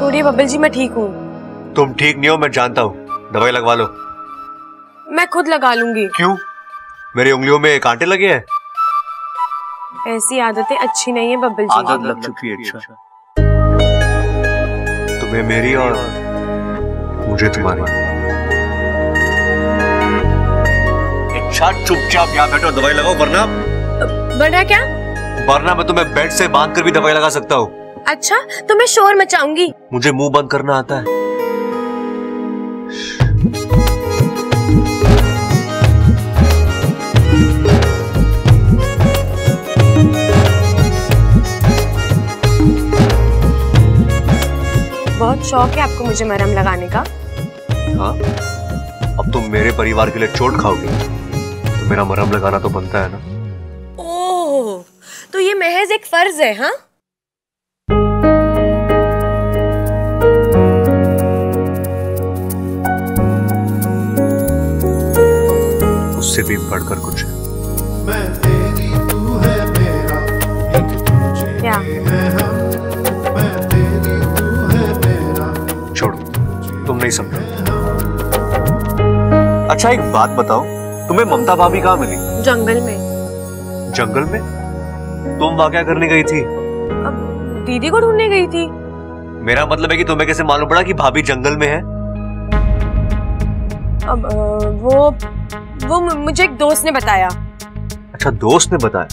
छोड़िए बब्बल जी, मैं ठीक हूँ। तुम ठीक नहीं हो मैं जानता हूँ, दवाई लगवा लो। मैं खुद लगा लूंगी। क्यों? मेरी उंगलियों में कांटे लगे हैं? ऐसी आदतें अच्छी नहीं है बब्बल जी। आदत लग चुकी है। अच्छा, तुम्हें मेरी और मुझे तुम्हारी। अच्छा चुपचाप यहाँ बैठो, दवाई लगाओ, वरना क्या? वरना मैं तुम्हें बेड से बांध कर भी दवाई लगा सकता हूँ। अच्छा तो मैं शोर मचाऊंगी। मुझे मुंह बंद करना आता है। बहुत शौक है आपको मुझे मरहम लगाने का। हाँ, अब तुम मेरे परिवार के लिए चोट खाओगी तो मेरा मरहम लगाना तो बनता है ना। ओह, तो ये महज एक फर्ज है? हाँ, उससे भी बढ़कर कुछ है। मैं तेरी तू है मेरा, एक दूजे क्या? के हैं हम। मैं तेरी तू है मेरा। छोड़ो, तुम नहीं समझो। अच्छा एक बात बताओ, तुम्हें ममता भाभी कहाँ मिली? जंगल में। जंगल में? तुम वहां क्या करने गई थी? अब दीदी को ढूंढने गई थी। मेरा मतलब है कि तुम्हें कैसे मालूम पड़ा कि भाभी जंगल में है? अब वो मुझे एक दोस्त ने बताया। अच्छा, दोस्त ने बताया?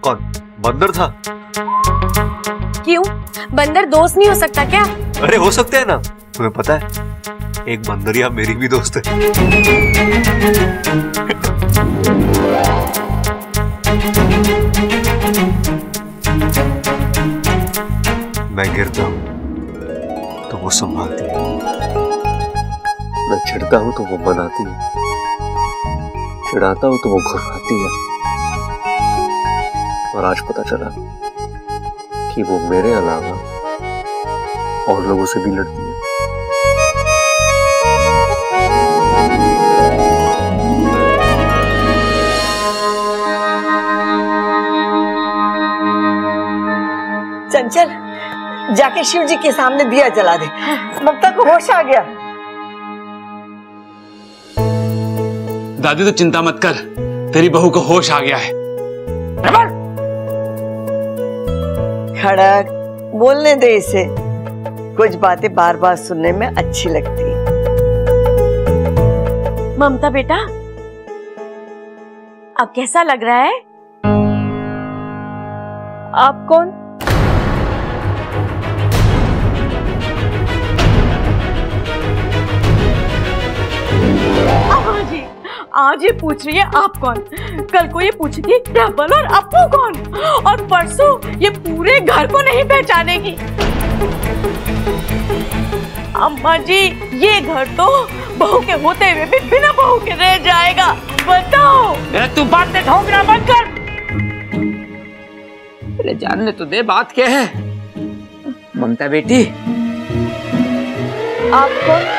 कौन? बंदर था? क्यों, बंदर दोस्त नहीं हो सकता क्या? अरे हो सकते है ना, तुम्हें पता है एक बंदरिया मेरी भी दोस्त है। मैं गिरता हूं तो वो संभालती है, मैं चिढ़ता हूं तो वो मनाती है, चिढ़ाता हूं तो वो घुराती है। और आज पता चला कि वो मेरे अलावा और लोगों से भी लड़ती है। चंचल, जाके शिव जी के सामने दिया जला दे। ममता को होश आ गया। दादी तो चिंता मत कर, तेरी बहू को होश आ गया है। खड़क, बोलने दे इसे, कुछ बातें बार बार सुनने में अच्छी लगती है। ममता बेटा, अब कैसा लग रहा है? आप कौन? आज ये पूछ रही है आप कौन, कल को ये पूछी थी प्रबल और अपू कौन, और परसों ये पूरे घर को नहीं पहचानेगी। अम्मा जी, ये घर तो बहू के होते हुए भी बिना बहू के रह जाएगा। बताओ। तू बात में ठोकना बंद कर, पहले जानने तो दे बात क्या है। ममता बेटी, आप कौन?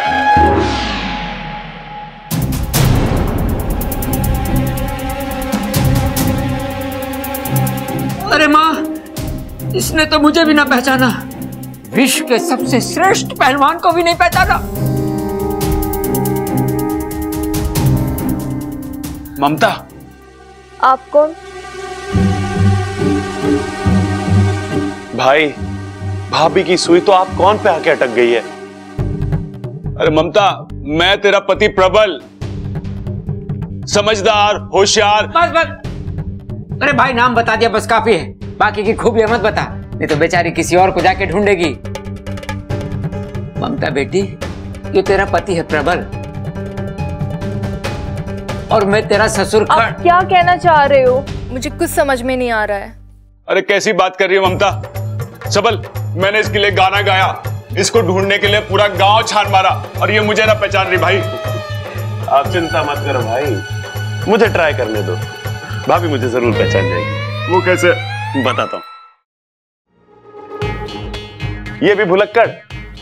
अरे माँ, इसने तो मुझे भी ना पहचाना, विश्व के सबसे श्रेष्ठ पहलवान को भी नहीं पहचाना। ममता, आप कौन? भाई, भाभी की सुई तो आप कौन पे आके अटक गई है। अरे ममता, मैं तेरा पति प्रबल, समझदार, होशियार। बस बस, अरे भाई नाम बता दिया बस काफी है, बाकी की खूबियां मत बता, नहीं तो बेचारी किसी और को जाके ढूंढेगी। ममता बेटी, ये तेरा पति है प्रबल, और मैं तेरा ससुर। आप क्या कहना चाह रहे हो? मुझे कुछ समझ में नहीं आ रहा है। अरे कैसी बात कर रही हो ममता? सबल, मैंने इसके लिए गाना गाया, इसको ढूंढने के लिए पूरा गांव छान मारा, और ये मुझे ना पहचान रही। भाई आप चिंता मत करो भाई, मुझे ट्राई करने दो, भाभी मुझे जरूर पहचान जाएगी। वो कैसे, बताता हूं। ये भी भुलक्कड़,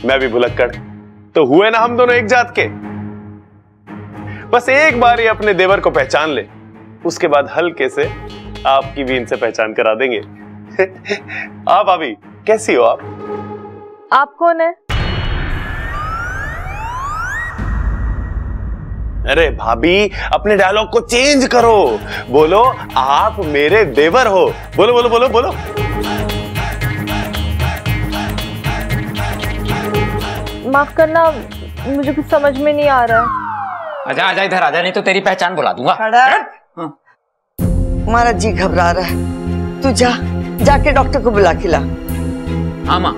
मैं भी भुलक्कड़, तो हुए ना हम दोनों एक जात के। बस एक बार ये अपने देवर को पहचान ले, उसके बाद हल्के से आपकी भी इनसे पहचान करा देंगे। आप भाभी कैसी हो आप? आप कौन है? अरे भाभी, अपने डायलॉग को चेंज करो। बोलो आप मेरे देवर हो। बोलो बोलो बोलो बोलो। माफ करना, मुझे कुछ समझ में नहीं आ रहा है। आजा आजा इधर आजा, नहीं तो तेरी पहचान बुला दूंगा। खड़ा। हमारा जी घबरा रहा है, तू जाके डॉक्टर को बुला के ला। हाँ माँ।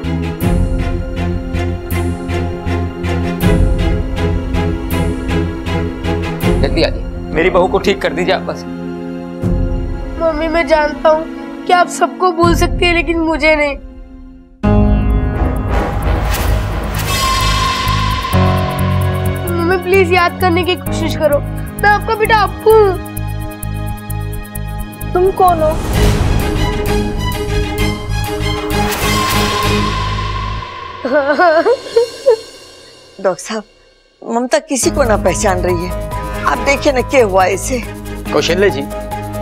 जल्दी आ जाइए, मेरी बहू को ठीक कर दीजिए आप बस। मम्मी, मैं जानता हूँ कि आप सबको भूल सकती है, लेकिन मुझे नहीं। मम्मी प्लीज याद करने की कोशिश करो, मैं आपका बेटा अप्पू हूँ। तुम कौन हो? डॉक्टर साहब, ममता किसी को ना पहचान रही है। आप देखिए ना क्या हुआ इसे। कौशल्य जी,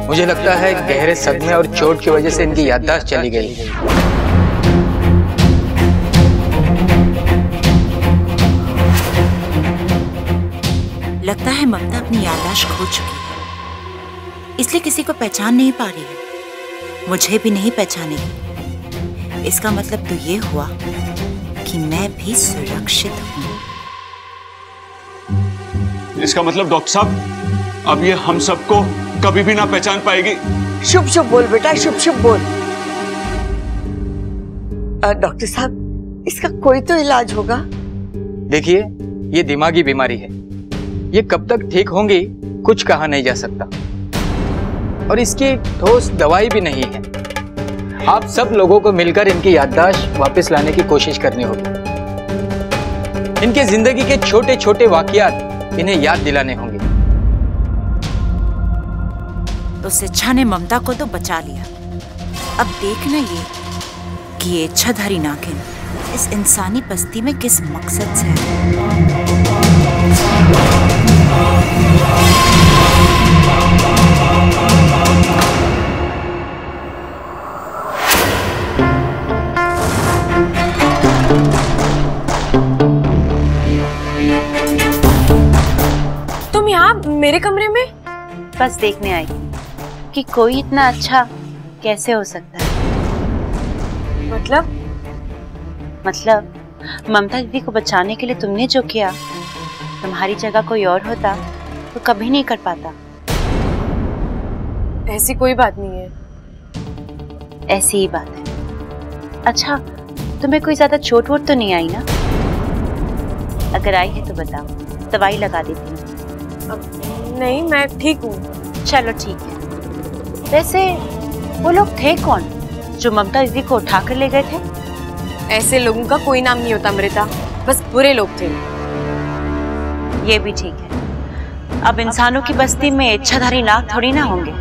मुझे लगता है गहरे सदमे और चोट की वजह से इनकी याददाश्त चली गई। लगता है ममता अपनी याददाश्त खो चुकी है, इसलिए किसी को पहचान नहीं पा रही है। मुझे भी नहीं पहचानेगी। इसका मतलब तो ये हुआ कि मैं भी सुरक्षित हूँ। इसका मतलब डॉक्टर साहब, अब ये हम सबको कभी भी ना पहचान पाएगी। शुभ शुभ बोल बेटा, शुभ शुभ बोल। डॉक्टर साहब, इसका कोई तो इलाज होगा। देखिए, ये दिमागी बीमारी है, ये कब तक ठीक होंगी कुछ कहा नहीं जा सकता, और इसकी ठोस दवाई भी नहीं है। आप सब लोगों को मिलकर इनकी याददाश्त वापस लाने की कोशिश करनी होगी। इनके जिंदगी के छोटे छोटे वाकयात इन्हें याद दिलाने होंगे। तो इच्छा ने ममता को तो बचा लिया। अब देखना ये कि ये इच्छाधारी नागिन इस इंसानी बस्ती में किस मकसद से है। तुम यहाँ मेरे कमरे में? बस देखने आई कि कोई इतना अच्छा कैसे हो सकता है। मतलब ममता दीदी को बचाने के लिए तुमने जो किया, तुम्हारी जगह कोई और होता तो कभी नहीं कर पाता। ऐसी कोई बात नहीं है। ऐसी ही बात है। अच्छा, तुम्हें कोई ज्यादा चोट वोट तो नहीं आई ना? अगर आई है तो बताओ, दवाई लगा देती हूँ। नहीं, मैं ठीक हूँ। चलो ठीक है। वैसे वो लोग थे कौन जो ममता दीदी को उठा कर ले गए थे? ऐसे लोगों का कोई नाम नहीं होता अमृता, बस बुरे लोग थे। ये भी ठीक है। अब इंसानों की बस्ती में इच्छाधारी नाग थोड़ी ना होंगे।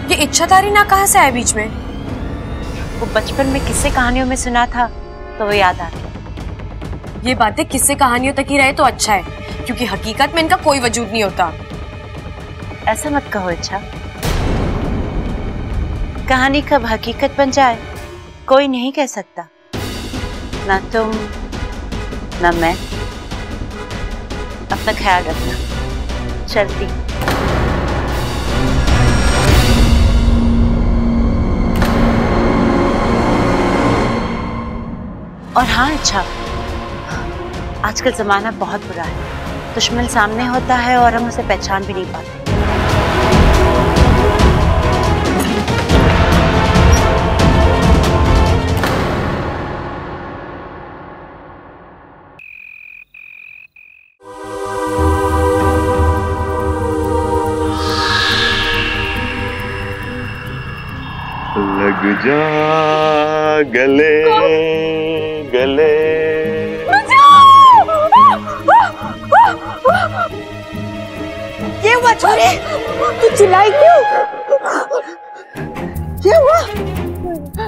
ये इच्छाधारी नाग कहाँ से आया बीच में? वो बचपन में किस्से कहानियों में सुना था तो वो याद आ गया। ये बातें किस्से कहानियों तक ही रहे तो अच्छा है, क्योंकि हकीकत में इनका कोई वजूद नहीं होता। ऐसा मत कहो इच्छा। कहानी कब हकीकत बन जाए कोई नहीं कह सकता, ना तुम ना मैं। अपना ख्याल रखना। चलती। और हाँ अच्छा, आजकल जमाना बहुत बुरा है। दुश्मन सामने होता है और हम उसे पहचान भी नहीं पाते। लग जा गले गले। ये हुआ छोरे, तू चिल्लाई क्यों? क्या हुआ?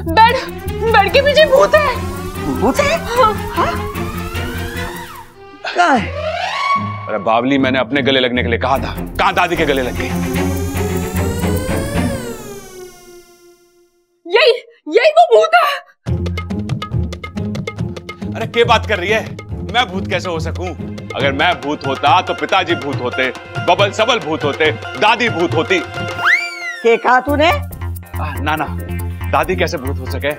बेड के पीछे भूत है। भूत है? हाँ? कहाँ है? अरे बावली, मैंने अपने गले लगने के लिए कहा था, कहाँ दादी के गले लग गई? भूत है। अरे क्या बात कर रही है? मैं भूत कैसे हो सकूं? अगर मैं भूत होता तो पिताजी भूत होते, बबल सबल भूत होते, दादी भूत होती। क्या कहा तूने? ना ना, दादी कैसे भूत हो सके?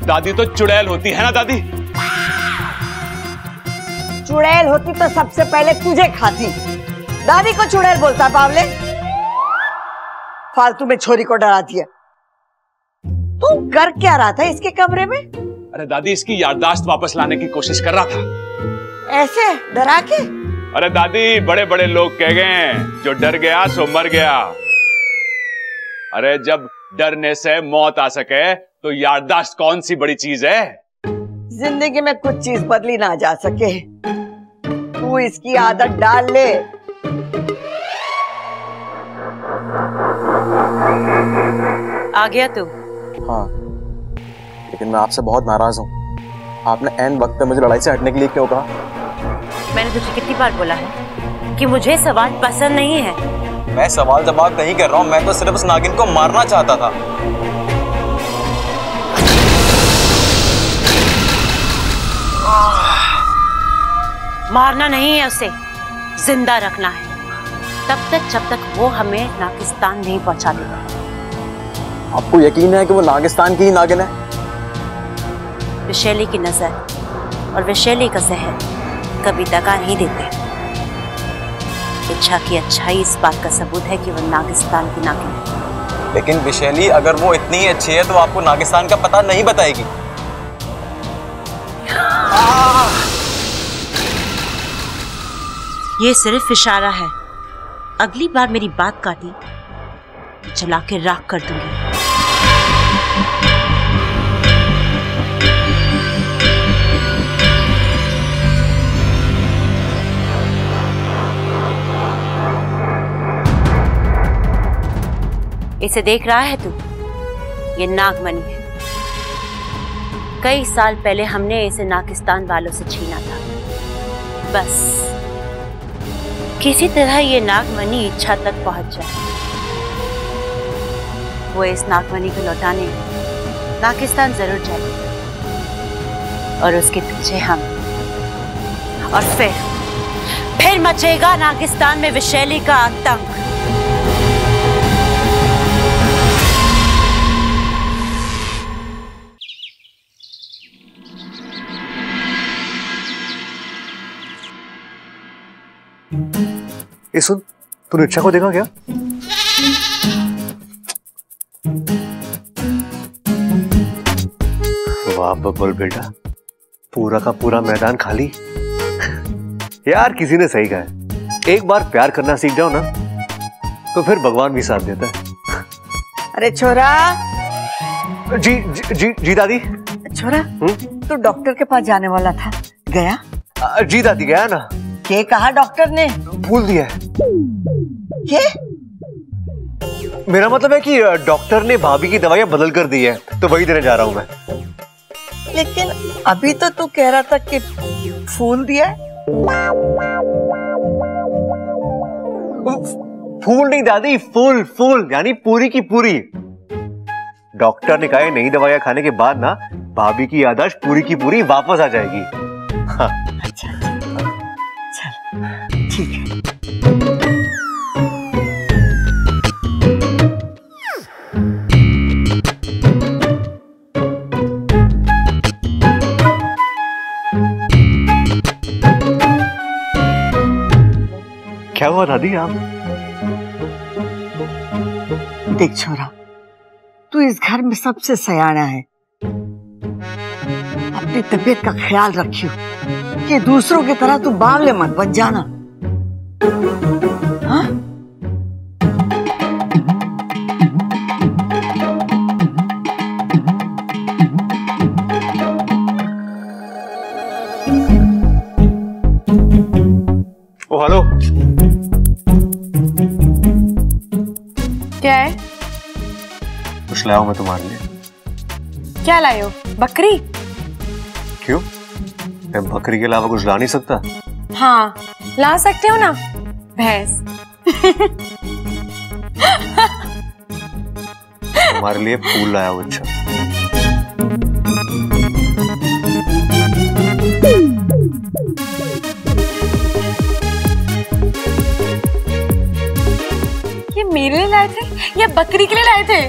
दादी तो चुड़ैल होती है ना दादी? चुड़ैल होती तो सबसे पहले तुझे खाती। दादी को चुड़ैल बोलता बावले? फालतू में छोरी को डरा दिया। तू कर क्या रहा था इसके कमरे में? अरे दादी, इसकी याददाश्त वापस लाने की कोशिश कर रहा था। ऐसे डरा के? अरे दादी, बड़े बड़े लोग कह गए जो डर गया सो मर गया। अरे जब डरने से मौत आ सके तो याददाश्त कौन सी बड़ी चीज है? जिंदगी में कुछ चीज बदली ना जा सके। तू इसकी आदत डाल ले। आ गया तू? हाँ, लेकिन मैं आपसे बहुत नाराज हूँ। आपने ऐन वक्त पे मुझे लड़ाई से हटने के लिए क्यों कहा? मैंने तुझे कितनी बार बोला है कि मुझे सवाल पसंद नहीं है। मैं सवाल जवाब नहीं कर रहा हूँ, मैं तो सिर्फ उस नागिन को मारना चाहता था। मारना नहीं है, उसे जिंदा रखना है, तब तक जब तक वो हमें नागिस्तान नहीं पहुंचा देगा। आपको यकीन है कि वो नागिस्तान की ही नागिन है? विशैली की नजर और विशैली का जहर कभी दगा नहीं देते। इच्छा की अच्छाई इस बात का सबूत है कि वो नागिस्तान की नागिन है। लेकिन विशैली अगर वो इतनी ही अच्छी है तो आपको नागिस्तान का पता नहीं बताएगी। ये सिर्फ इशारा है। अगली बार मेरी बात काटी तो जला के राख कर दूंगी। इसे देख रहा है तू? ये नागमणि है। कई साल पहले हमने इसे नागिस्तान वालों से छीना था। बस किसी तरह ये नागमणि इच्छा तक पहुंच जाए। वो इस नागमणि को लौटाने नागिस्तान जरूर जाएगी और उसके पीछे हम। और फिर मचेगा नागिस्तान में विशैली का आतंक। ये सुन, तूने इच्छा को देखा क्या? वाह बब्बल बेटा, पूरा का पूरा मैदान खाली। यार किसी ने सही कहा है, एक बार प्यार करना सीख जाओ ना तो फिर भगवान भी साथ देता है। अरे छोरा। जी जी जी, जी दादी। छोरा, तू डॉक्टर के पास जाने वाला था, गया? जी दादी गया ना। क्या कहा डॉक्टर ने? भूल दिया। क्या? मेरा मतलब है कि डॉक्टर ने भाभी की दवाइयां बदल कर दी है, तो वही देने जा रहा हूं मैं। लेकिन अभी तो तू कह रहा था कि फूल दिया है। फूल नहीं दादी, फूल फूल यानी पूरी की पूरी। डॉक्टर ने कहा है नई दवाइयां खाने के बाद ना भाभी की याददाश्त पूरी की पूरी वापस आ जाएगी। हाँ। अच्छा, चल ठीक है। क्या हुआ दादी? आप देख छोरा, तू इस घर में सबसे सयाना है। अपनी तबीयत का ख्याल रखियो कि दूसरों की तरह तू बावले मत बन जाना। हाँ? ओ हेलो। क्या है? कुछ लाया हूं मैं तुम्हारे लिए। क्या लाए हो? बकरी? क्यों? मैं बकरी के अलावा कुछ ला नहीं सकता? हाँ, ला सकते हो ना, भैंस। तुम्हारे लिए फूल लाया हूं। अच्छा ये मेरे लिए लाए थे या बकरी के लिए लाए थे?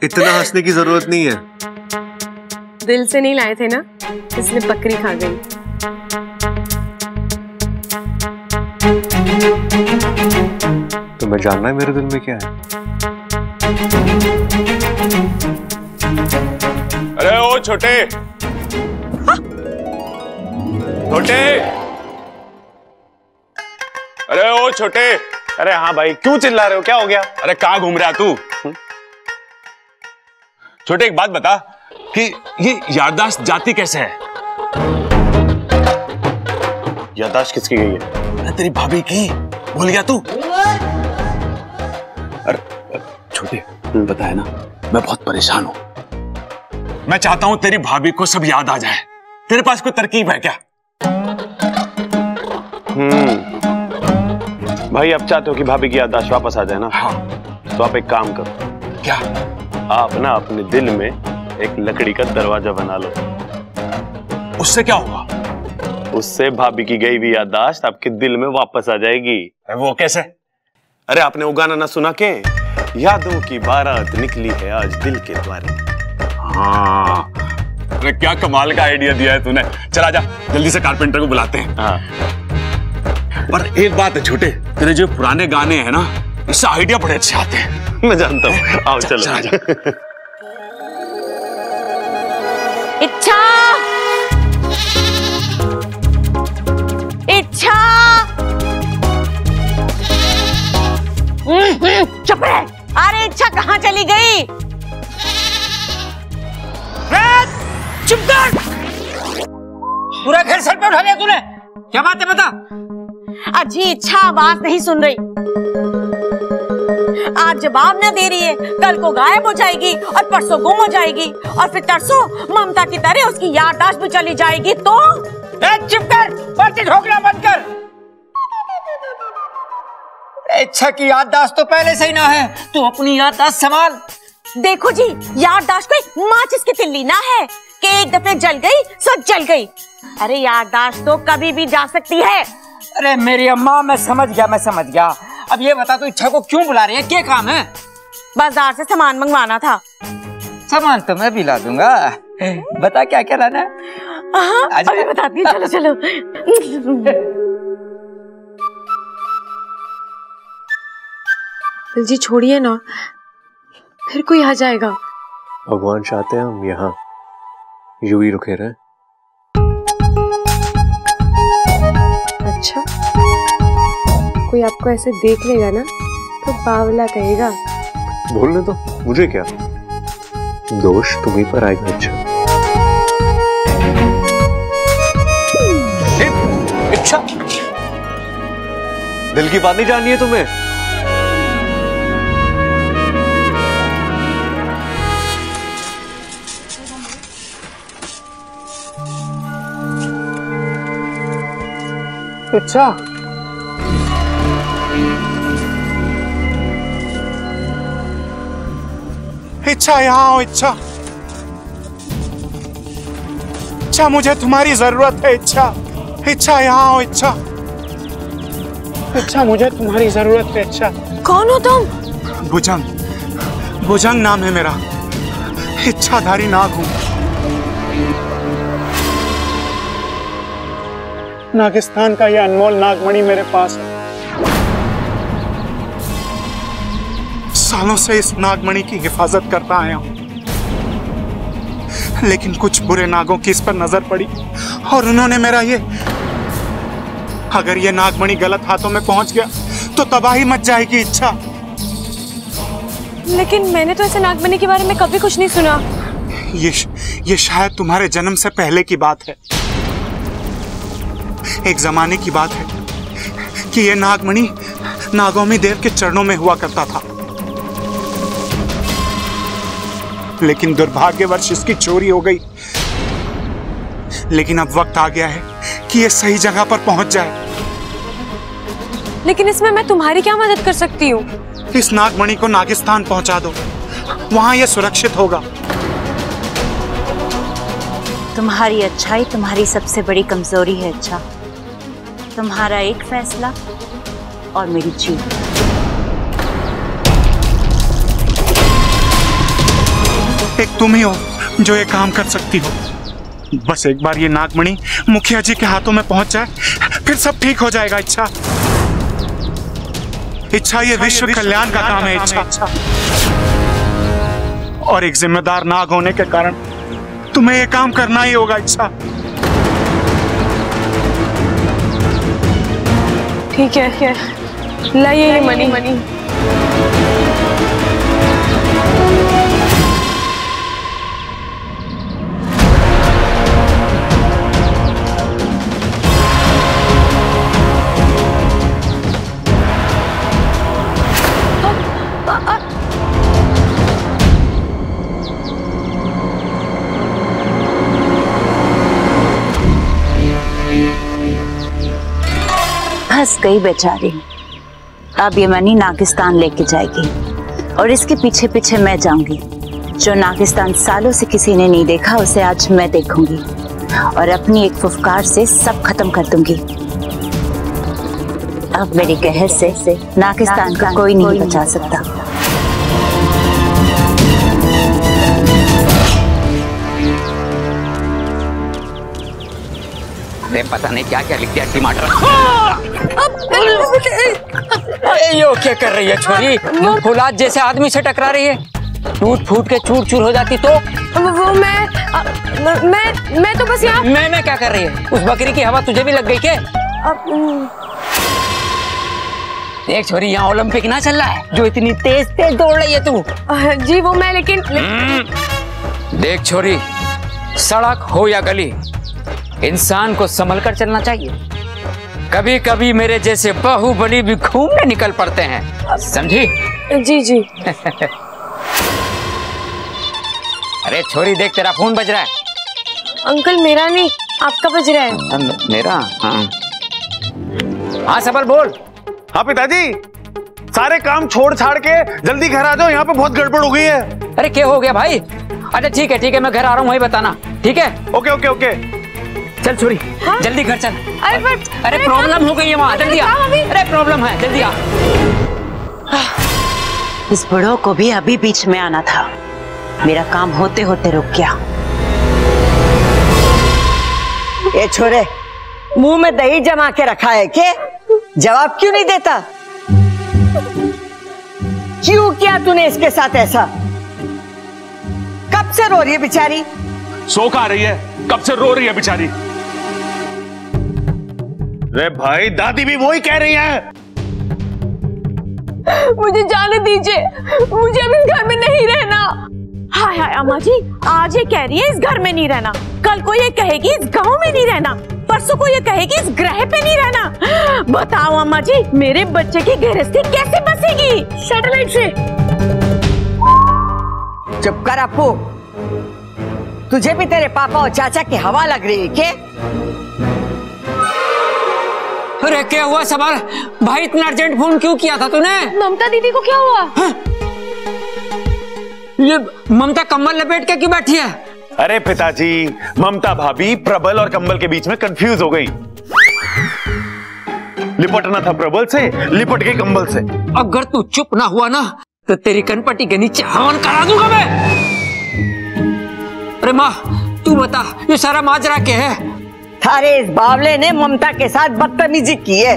इतना हंसने की जरूरत नहीं है। दिल से नहीं लाए थे ना, इसलिए बकरी खा गई। तुम्हें जानना है मेरे दिल में क्या है? अरे ओ छोटे छोटे, अरे ओ छोटे। अरे हाँ भाई, क्यों चिल्ला रहे हो, क्या हो गया? अरे कहाँ घूम रहा तू? छोटे एक बात बता कि ये याददाश्त जाती कैसे है? याददाश्त किसकी गई है? अरे तेरी भाभी की, भूल गया तू? अरे छोटे बताया ना, मैं बहुत परेशान हूं। मैं चाहता हूं तेरी भाभी को सब याद आ जाए। तेरे पास कोई तरकीब है क्या? भाई आप चाहते हो कि भाभी की याददाश्त वापस आ जाए ना? हाँ। तो आप एक काम करो। क्या? आप ना अपने दिल में एक लकड़ी का दरवाजा बना लो। उससे क्या होगा? उससे भाभी की गई हुई याददाश्त आपके दिल में वापस आ जाएगी। वो कैसे? अरे आपने वो गाना ना सुना के, यादों की बारात निकली है आज दिल के द्वारे। हाँ, अरे क्या कमाल का आइडिया दिया है तूने। चल आजा, जल्दी से कारपेंटर को बुलाते हैं। हाँ। पर एक बात है छोटे, तेरे जो पुराने गाने हैं ना, इससे आइडिया बड़े अच्छे आते हैं। मैं जानता हूँ। आओ चलो। इच्छा, इच्छा, चुप रह। अरे इच्छा कहाँ चली गई? चुप कर! पूरा घर सर पे उठा लिया तूने। क्या बात है बता? अजी इच्छा आवाज नहीं सुन रही, आज जवाब न दे रही है, कल को गायब हो जाएगी और परसों गुम हो जाएगी और फिर तरसों ममता की तरह उसकी याददाश्त भी चली जाएगी। तो चुप कर, पर्ची ठोकना बंद कर। इच्छा की याददाश्त तो पहले से ही ना है, तू अपनी याददाश्त संभाल। देखो जी, याददाश्त कोई माचिस की तिल्ली ना है कि एक दफे जल गई सब जल गई। अरे याददाश्त तो कभी भी जा सकती है। अरे मेरी अम्मा, मैं समझ गया। अब ये बता तू इच्छा को क्यों बुला रही है, क्या काम है? बाजार से सामान मंगवाना था। सामान तो मैं भी ला दूंगा, बता क्या क्या लाना है? अभी बताती हूँ, चलो चलो। जी छोड़िए ना, फिर कोई आ जाएगा। भगवान चाहते हैं हम यहाँ यूं ही रुके रहे। अच्छा, कोई आपको ऐसे देख लेगा ना तो बावला कहेगा। बोलने दो, मुझे क्या, दोष तुम्हीं पर आएगा। अच्छा इच्छा, दिल की बात नहीं जाननी है तुम्हें? इच्छा, इच्छा यहाँ आओ। इच्छा, इच्छा मुझे तुम्हारी जरूरत है। इच्छा, इच्छा यहाँ आओ। इच्छा, इच्छा मुझे तुम्हारी जरूरत है। इच्छा। कौन हो तुम? भुजंग, भुजंग नाम है मेरा, इच्छाधारी नाग हूं। नागिस्तान का यह अनमोल नागमणि मेरे पास है। सालों से इस नागमणि की हिफाजत करता आया हूं, लेकिन कुछ बुरे नागों की इस पर नजर पड़ी और उन्होंने मेरा अगर ये नागमणि गलत हाथों में पहुंच गया तो तबाही मच जाएगी। इच्छा, लेकिन मैंने तो ऐसे नागमणि के बारे में कभी कुछ नहीं सुना। ये शायद तुम्हारे जन्म से पहले की बात है। एक जमाने की बात है कि यह नागमणि नागौमी देव के चरणों में हुआ करता था, लेकिन दुर्भाग्यवश इसकी चोरी हो गई लेकिन अब वक्त आ गया है कि ये सही जगह पर पहुंच जाए। लेकिन इसमें मैं तुम्हारी क्या मदद कर सकती हूँ? इस नागमणि को नागिस्तान पहुंचा दो, वहां ये सुरक्षित होगा। तुम्हारी अच्छाई तुम्हारी सबसे बड़ी कमजोरी है। अच्छा, तुम्हारा एक फैसला और मेरी जीत। एक तुम ही हो जो ये काम कर सकती हो। बस एक बार ये नागमणि मुखिया जी के हाथों में पहुंच जाए, फिर सब ठीक हो जाएगा। इच्छा ये विश्व कल्याण का काम है। इच्छा और एक जिम्मेदार नाग होने के कारण तुम्हें ये काम करना ही होगा। इच्छा, ठीक है, लाइए ये मणि। फंस गई बेचारी। अब ये मणि नागिस्तान लेके जाएगी और इसके पीछे पीछे मैं जाऊंगी। जो नागिस्तान सालों से किसी ने नहीं देखा उसे आज मैं देखूंगी और अपनी एक फुफकार से सब खत्म कर दूंगी। अब मेरी कहर से नागिस्तान का कोई नहीं बचा सकता। पता नहीं क्या क्या लिख दिया टमाटर। यो क्या कर रही है छोरी? फुलाद जैसे आदमी से टकरा रही है, टूट फूट के चूर चूर हो जाती तो। वो मैं तो बस यहाँ। मैं क्या कर रही है? उस बकरी की हवा तुझे भी लग गई क्या? देख छोरी, यहाँ ओलंपिक ना चल रहा है जो इतनी तेज तेज दौड़ रही है तू। जी वो मैं लेकिन देख छोरी, सड़क हो या गली, इंसान को संभल कर चलना चाहिए। कभी कभी मेरे जैसे बाहुबली भी घूमने निकल पड़ते हैं, समझी? जी। अरे छोरी देख, तेरा फोन बज रहा है। अंकल मेरा नहीं, आपका बज रहा है। मेरा? हाँ सबल बोल। हाँ पिताजी, सारे काम छोड़ छाड़ के जल्दी घर आ जाओ, यहाँ पे बहुत गड़बड़ हो गई है। अरे क्या हो गया भाई? अच्छा ठीक है, मैं घर आ रहा हूँ, वही बताना। ठीक है? ओके। चल छोरी, हाँ? जल्दी घर चल। अरे प्रॉब्लम हो गई है वहाँ, जल्दी आ। अरे प्रॉब्लम है, जल्दी आ। इस बुढ़ो को भी अभी बीच में आना था, मेरा काम होते होते रुक गया। ये छोरे, मुंह में दही जमा के रखा है के? जवाब क्यों नहीं देता? क्यों किया तूने इसके साथ ऐसा? कब से रो रही है बेचारी? सो खा रही है, कब से रो रही है बेचारी। रे भाई, दादी भी वही कह रही है। मुझे जाने दीजिए, मुझे अब इस घर में नहीं रहना। हाय अम्मा जी, आज ये कह रही है इस घर में नहीं रहना, कल को ये कहेगी इस गांव में नहीं रहना, परसों को ये कहेगी इस ग्रह पे नहीं रहना। बताओ अम्मा जी, मेरे बच्चे की गृहस्थी कैसे बसेगी सैटेलाइट से? चुप कर अपू, तुझे भी तेरे पापा और चाचा की हवा लग रही है क्या? अरे क्या हुआ सबल भाई, इतना अर्जेंट फोन क्यों किया था तूने? ममता दीदी को क्या हुआ? हाँ? ये ममता कंबल लपेट के क्यों बैठी है? अरे पिताजी, ममता भाभी प्रबल और कंबल के बीच में कंफ्यूज हो गई। लिपटना था प्रबल से, लिपट गई कंबल से। अगर तू चुप ना हुआ ना तो तेरी कनपट्टी के नीचे हवन करा दूंगा मैं। अरे माँ तू बता, ये सारा माजरा क्या है? थारे इस बावले ने ममता के साथ बदतमीजी की है।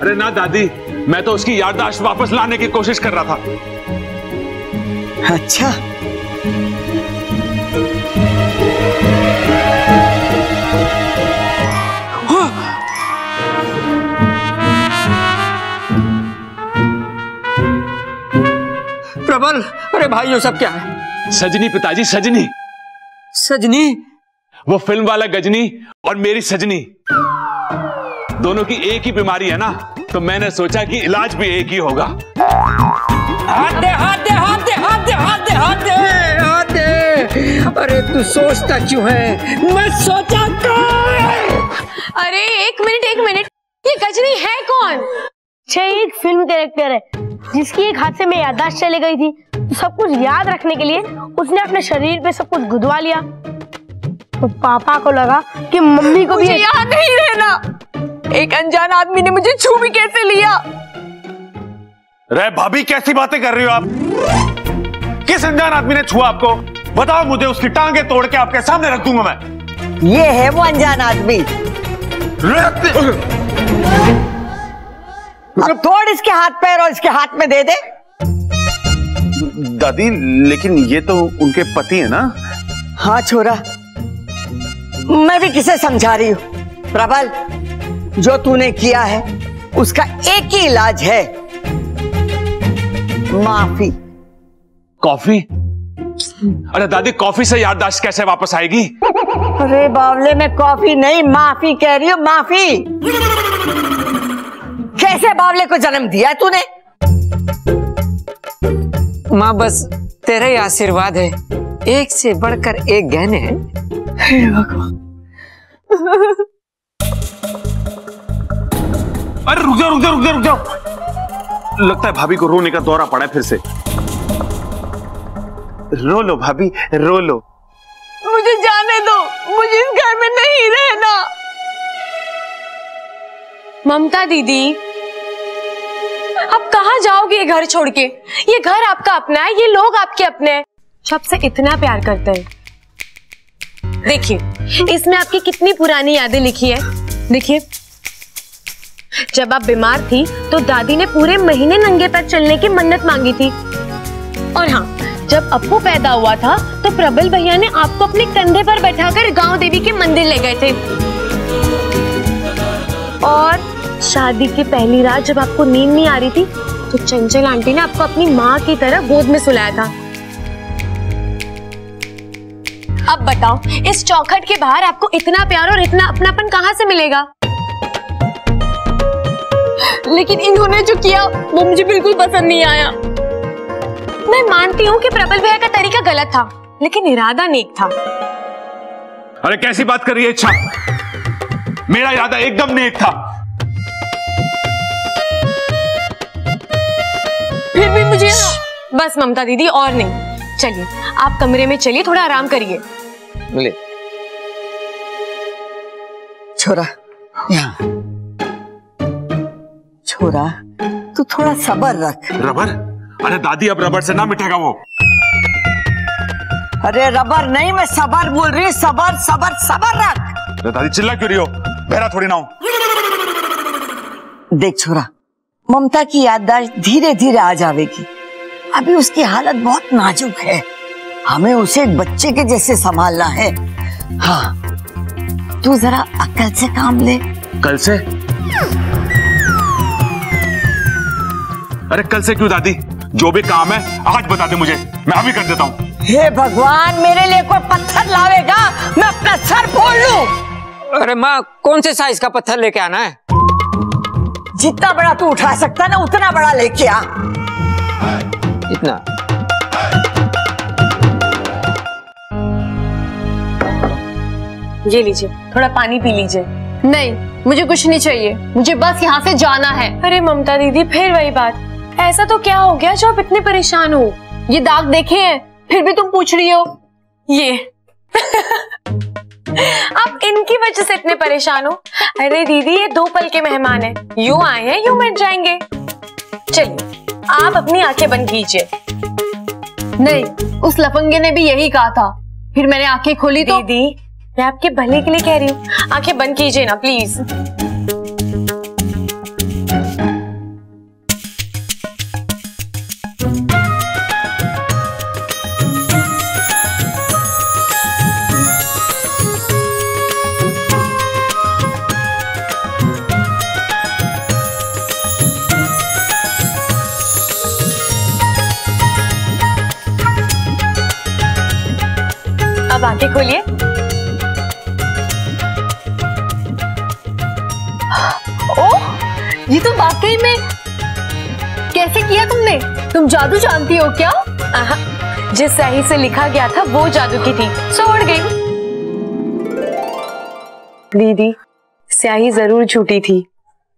अरे ना दादी, मैं तो उसकी याददाश्त वापस लाने की कोशिश कर रहा था। अच्छा, प्रबल, अरे भाई ये सब क्या है? सजनी पिताजी, सजनी। सजनी? वो फिल्म वाला गजनी और मेरी सजनी, दोनों की एक ही बीमारी है ना, तो मैंने सोचा कि इलाज भी एक ही होगा। हाथ दे, हाथ दे, हाथ दे, हाथ दे, हाथ दे, हाथ दे, हाथ दे। अरे तू तू सोचता क्यों है? मैं सोचा कर। अरे एक मिनट, ये गजनी है कौन? एक फिल्म कैरेक्टर है जिसकी एक हादसे में याददाश्त चली गई थी, तो सब कुछ याद रखने के लिए उसने अपने शरीर पे सब कुछ गुदवा लिया। तो पापा को लगा कि मम्मी को भी मुझे याद नहीं रहना। एक अनजान आदमी ने मुझे छू भी कैसे लिया? रे भाभी, कैसी बातें कर रही हो आप? किस अनजान आदमी ने छुआ आपको? बताओ मुझे, उसकी टांगे तोड़ के आपके सामने रख दूंगा मैं। ये है वो अनजान आदमी। अब तोड़ इसके हाथ पैर और इसके हाथ में दे दे। दादी, लेकिन ये तो उनके पति है ना? हाँ छोरा, मैं भी किसे समझा रही हूँ। प्रबल, जो तूने किया है उसका एक ही इलाज है, माफी। कॉफी? अरे दादी, कॉफी से याददाश्त कैसे वापस आएगी? अरे बावले, मैं कॉफी नहीं माफी कह रही हूँ, माफी। कैसे बावले को जन्म दिया तूने? माँ बस तेरा ही आशीर्वाद है, एक से बढ़कर एक गहने हैं। हे भगवान। अरे रुक जाओ। लगता है भाभी को रोने का दौरा पड़ा है फिर से। रो लो भाभी, रो लो। मुझे जाने दो, मुझे इस घर में नहीं रहना। ममता दीदी, अब कहाँ जाओगे ये घर छोड़ के? ये घर आपका अपना है, ये लोग आपके अपने हैं, सबसे इतना प्यार करते हैं। देखिए, इसमें आपकी कितनी पुरानी यादें लिखी है। देखिए, जब आप बीमार थी तो दादी ने पूरे महीने नंगे पैर चलने की मन्नत मांगी थी। और हाँ, जब अप्पू पैदा हुआ था तो प्रबल भैया ने आपको अपने कंधे पर बैठाकर गांव देवी के मंदिर ले गए थे। और शादी की पहली रात जब आपको नींद नहीं आ रही थी तो चंचल आंटी ने आपको अपनी माँ की तरह गोद में सुलाया था। अब बताओ, इस चौखट के बाहर आपको इतना प्यार और इतना अपनापन कहाँ से मिलेगा? लेकिन इन्होंने जो किया वो मुझे बिल्कुल पसंद नहीं आया। मैं मानती हूँ कि प्रबल भैया का तरीका गलत था, लेकिन इरादा नेक था। अरे कैसी बात कर रही है इच्छा? मेरा इरादा एकदम नेक था। फिर भी मुझे बस ममता दीदी, और नहीं। चलिए आप कमरे में चलिए, थोड़ा आराम करिए। ले छोरा, यहाँ छोरा, तू थोड़ा सब्र रख। रबर? अरे दादी, अब रबर से ना मिटेगा वो। अरे रबर नहीं, मैं सबर बोल रही हूँ। सबर सबर सबर रख। अरे दादी, चिल्ला क्यों रही हो? बहरा थोड़ी ना हूं। देख छोरा, ममता की याददाश्त धीरे धीरे आ जाएगी। अभी उसकी हालत बहुत नाजुक है, हमें उसे एक बच्चे के जैसे संभालना है। हाँ, तू जरा अक्ल से काम ले। कल से? अरे कल से क्यों दादी? जो भी काम है आज बता दे मुझे, मैं अभी कर देता हूँ। हे भगवान, मेरे लिए कोई पत्थर लावेगा, मैं अपना सर फोड़ लूं। अरे माँ, कौन से साइज का पत्थर लेके आना है? जितना बड़ा तू उठा सकता ना उतना बड़ा लेके आ। इतना? ये लीजिए, थोड़ा पानी पी लीजिए। नहीं, मुझे कुछ नहीं चाहिए, मुझे बस यहाँ से जाना है। अरे ममता दीदी, फिर वही बात। ऐसा तो क्या हो गया जो आप इतने परेशान हो? ये दाग देखे हैं, फिर भी तुम पूछ रही हो? ये आप इनकी वजह से इतने परेशान हो? अरे दीदी, ये 2 पल के मेहमान हैं, यूं आए हैं यूं मिट जाएंगे। चलिए आप अपनी आंखें बंद कीजिए। नहीं, उस लफंगे ने भी यही कहा था, फिर मैंने आंखें खोली तो। दीदी, मैं आपके भले के लिए कह रही हूँ, आंखें बंद कीजिए ना प्लीज। अब आंखें खोलिए। ओह, ये तो वाकई में, कैसे किया तुमने? तुम जादू जानती हो क्या? जिस स्याही से लिखा गया था वो जादू की थी, सो उड़ गई। दीदी, स्याही जरूर झूठी थी,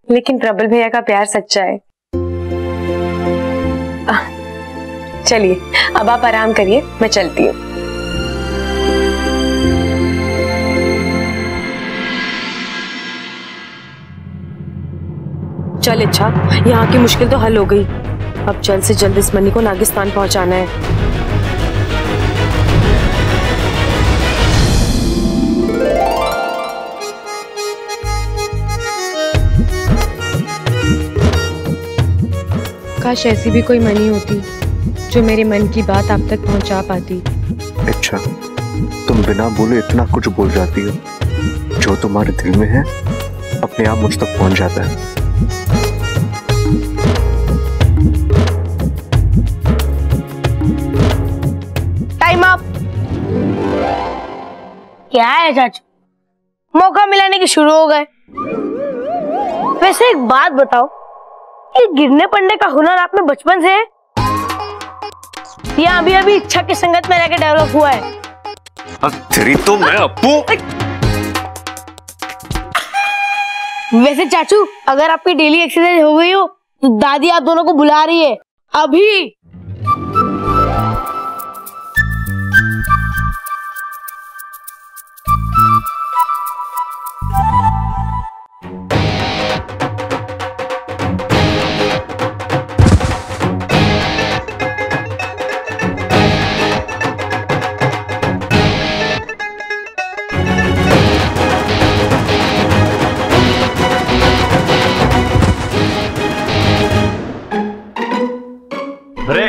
लेकिन प्रबल भैया का प्यार सच्चा है। चलिए अब आप आराम करिए, मैं चलती हूँ। चल इच्छा, यहाँ की मुश्किल तो हल हो गई। अब जल्द से जल्द इस मनी को नागिस्तान पहुंचाना है। काश ऐसी भी कोई मनी होती जो मेरे मन की बात आप तक पहुंचा पाती। अच्छा, तुम बिना बोले इतना कुछ बोल जाती हो। जो तुम्हारे दिल में है अपने आप मुझ तक पहुंच जाता है। Time up. क्या है चाचू, मौका मिलाने के शुरू हो गए। वैसे एक बात बताओ, ये गिरने पड़ने का हुनर आप में बचपन से है या अभी अभी इच्छा की संगत में रहकर डेवलप हुआ है? तेरी तो मैं अपू। वैसे चाचू, अगर आपकी डेली एक्सरसाइज हो गई हो तो दादी आप दोनों को बुला रही है अभी। अरे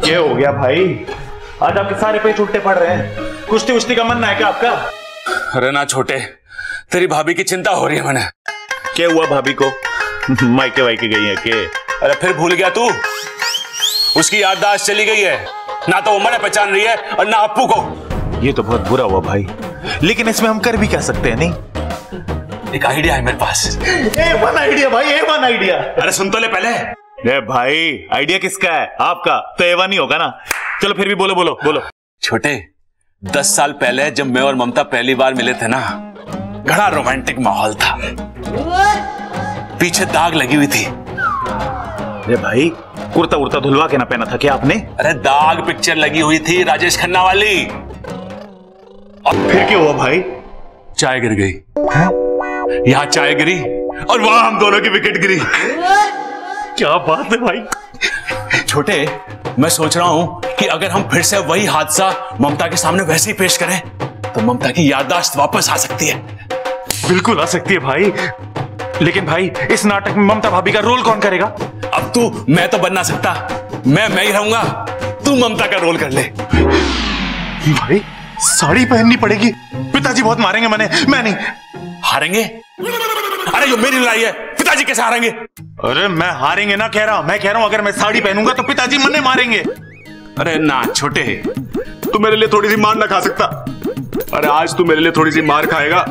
ये हो गया भाई, आज आपके सारे पे छुट्टे पड़ रहे हैं। कुश्ती उश्ती का मन है क्या आपका? अरे ना छोटे, तेरी भाभी की चिंता हो रही है मैंने। क्या हुआ भाभी को? मायके वायके गई है के? अरे फिर भूल गया तू? उसकी याददाश्त चली गई है, ना तो वो मैंने पहचान रही है और ना अप्पू को। ये तो बहुत बुरा हुआ भाई, लेकिन इसमें हम कर भी क्या सकते हैं? नहीं, एक आइडिया है मेरे पास। वन आइडिया भाई, वन आइडिया। अरे सुन तो ले पहले। अरे भाई, आइडिया किसका है? आपका तो एवा नहीं होगा ना। चलो फिर भी बोलो बोलो बोलो। छोटे, 10 साल पहले जब मैं और ममता पहली बार मिले थे ना, बड़ा रोमांटिक माहौल था। पीछे दाग लगी हुई थी। अरे भाई, कुर्ता उर्ता धुलवा के ना पहना था क्या आपने? अरे दाग पिक्चर लगी हुई थी राजेश खन्ना वाली। और फिर क्या हुआ भाई? चाय गिर गई। यहाँ चाय गिरी और वहां हम दोनों की विकेट गिरी। क्या बात है भाई। छोटे, मैं सोच रहा हूं कि अगर हम फिर से वही हादसा ममता के सामने वैसे ही पेश करें तो ममता की याददाश्त वापस आ सकती है। बिल्कुल आ सकती है भाई, लेकिन भाई इस नाटक में ममता भाभी का रोल कौन करेगा? अब तू, मैं तो बन ना सकता, मैं ही रहूंगा, तू ममता का रोल कर ले। भाई साड़ी पहननी पड़ेगी, पिताजी बहुत मारेंगे। मैं नहीं। हारेंगे? अरे जो मेरी लड़ाई है, पिताजी कैसे हारेंगे? अरे मैं हारेंगे ना कह रहा हूं, मैं कह रहा हूं अगर मैं साड़ी पहनूंगा तो पिताजी मन्ने मारेंगे। अरे ना छोटे, तू मेरे लिए थोड़ी सी मार ना खा सकता? अरे आज तू मेरे लिए थोड़ी सी मार खाएगा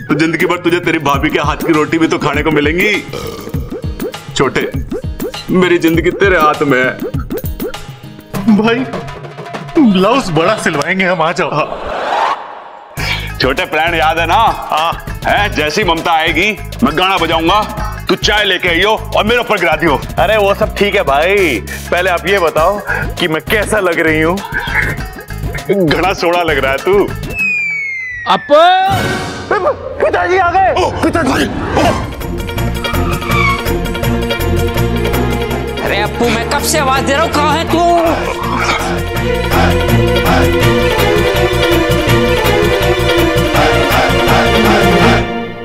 तो जिंदगी भर तुझे तेरी भाभी के हाथ की रोटी भी तो खाने को मिलेंगी। छोटे, मेरी जिंदगी तेरे हाथ में है। भाई ब्लाउज बड़ा सिलवाएंगे हम, आ जाओ। छोटे प्लान याद है ना? है, जैसी ममता आएगी मैं गाना बजाऊंगा, तू चाय लेके आइयो और मेरे ऊपर गिरा दियो। अरे वो सब ठीक है भाई, पहले आप ये बताओ कि मैं कैसा लग रही हूँ? घना सोड़ा लग रहा है तू। पिताजी आ गए। पिताजी। अरे अप्पू, मैं कब से आवाज दे रहा हूँ, कहाँ है तू?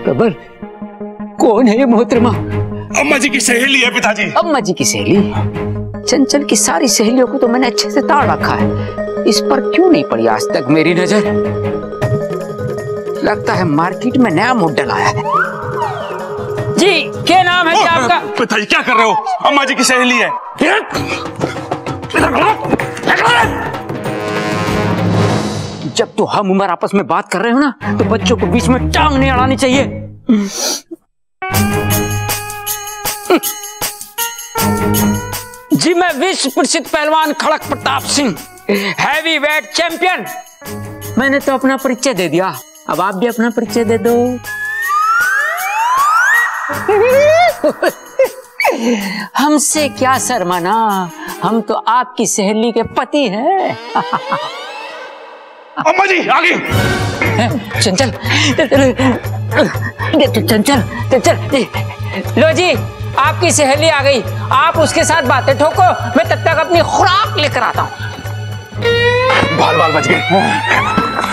कबर, कौन है ये मोहतरमा? अम्मा जी की सहेली है पिताजी। अम्मा जी की सहेली? चंचल की सारी सहेलियों को तो मैंने अच्छे से ताड़ रखा है, इस पर क्यों नहीं पड़ी आज तक मेरी नजर? लगता है मार्केट में नया मॉडल आया है। जी, क्या नाम है आपका? पिताजी क्या कर रहे हो? अम्मा जी की सहेली है। जब तो हम उम्र आपस में बात कर रहे हो ना, तो बच्चों को बीच में टांग नहीं अड़ानी चाहिए। जी, मैं विश्व प्रसिद्ध पहलवान Kharak Pratap Singh heavyweight champion. मैंने तो अपना परिचय दे दिया, अब आप भी अपना परिचय दे दो। हमसे क्या शर्माना, हम तो आपकी सहेली के पति हैं। अम्मा जी आ गई। चंचल चंचल चंचल, लो जी आपकी सहेली आ गई, आप उसके साथ बातें ठोको, मैं तब तक अपनी खुराक लेकर आता हूँ। बाल बाल बच गए।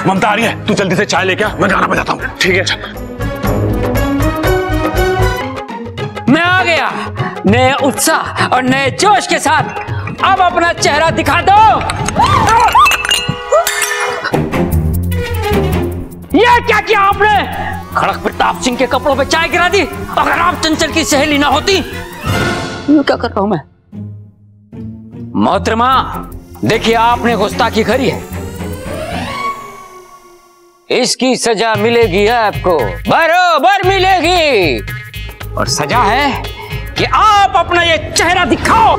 ममता आ रही है, तू जल्दी से चाय लेके आ, मैं गाना बजाता हूँ। ठीक है। मैं आ गया नए उत्साह और नए जोश के साथ, अब अपना चेहरा दिखा दो। ये क्या किया आपने? खड़क प्रताप सिंह के कपड़ों पे चाय गिरा दी। अगर आप चंचल की सहेली ना होती, ये क्या कर रहा हूं मैं? मोहतरमा देखिए, आपने गुस्ताखी करी है, इसकी सजा मिलेगी आपको, बरोबर मिलेगी। और सजा है कि आप अपना ये चेहरा दिखाओ।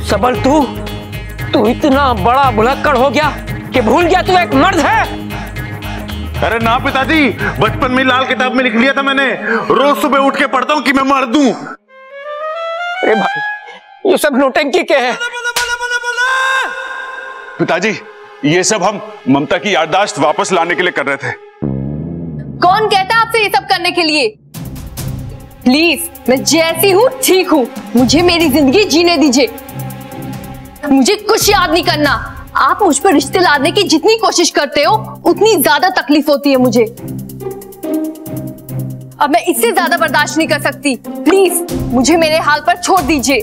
सबल तू इतना बड़ा भुलक्कड़ हो गया कि भूल गया तू एक मर्द है। अरे ना पिताजी, बचपन में लाल किताब में लिख लिया था मैंने, रोज सुबह उठ के पढ़ता हूँ कि मैं मर्द हूँ। अरे भाई, ये सब नौटंकी क्या है? पिताजी ये सब हम ममता की याददाश्त वापस लाने के लिए कर रहे थे। कौन कहता है आपसे ये सब करने के लिए? प्लीज, मैं जैसी हूँ ठीक हूँ, मुझे मेरी जिंदगी जीने दीजिए। मुझे कुछ याद नहीं करना। आप मुझ पर रिश्ते लादने की जितनी कोशिश करते हो उतनी ज्यादा तकलीफ होती है मुझे। अब मैं इससे ज्यादा बर्दाश्त नहीं कर सकती। प्लीज मुझे मेरे हाल पर छोड़ दीजिए।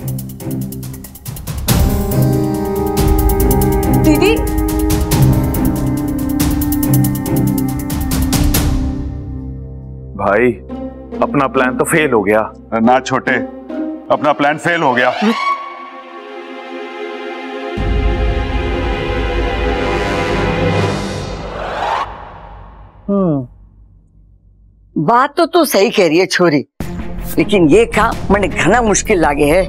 दीदी, भाई अपना प्लान तो फेल हो गया। ना छोटे, अपना प्लान फेल हो गया। बात तो तू सही कह रही है छोरी, लेकिन ये काम मैंने घना मुश्किल लागे है।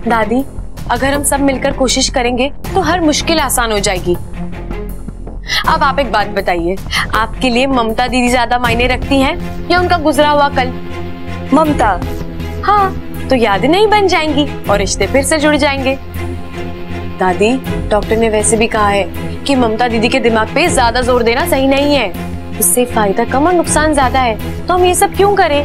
दादी, अगर हम सब मिलकर कोशिश करेंगे तो हर मुश्किल आसान हो जाएगी। अब आप एक बात बताइए, आपके लिए ममता दीदी ज्यादा मायने रखती हैं या उनका गुजरा हुआ कल? ममता? हाँ, तो यादें नहीं बन जाएंगी और रिश्ते फिर से जुड़ जाएंगे। दादी, डॉक्टर ने वैसे भी कहा है कि ममता दीदी के दिमाग पे ज्यादा जोर देना सही नहीं है, उससे फायदा कम और नुकसान ज्यादा है, तो हम ये सब क्यों करें?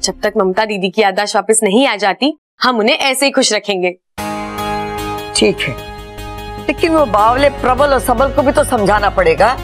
जब तक ममता दीदी की याददाश्त वापस नहीं आ जाती, हम उन्हें ऐसे ही खुश रखेंगे। ठीक है, लेकिन वो बावले प्रबल और सबल को भी तो समझाना पड़ेगा।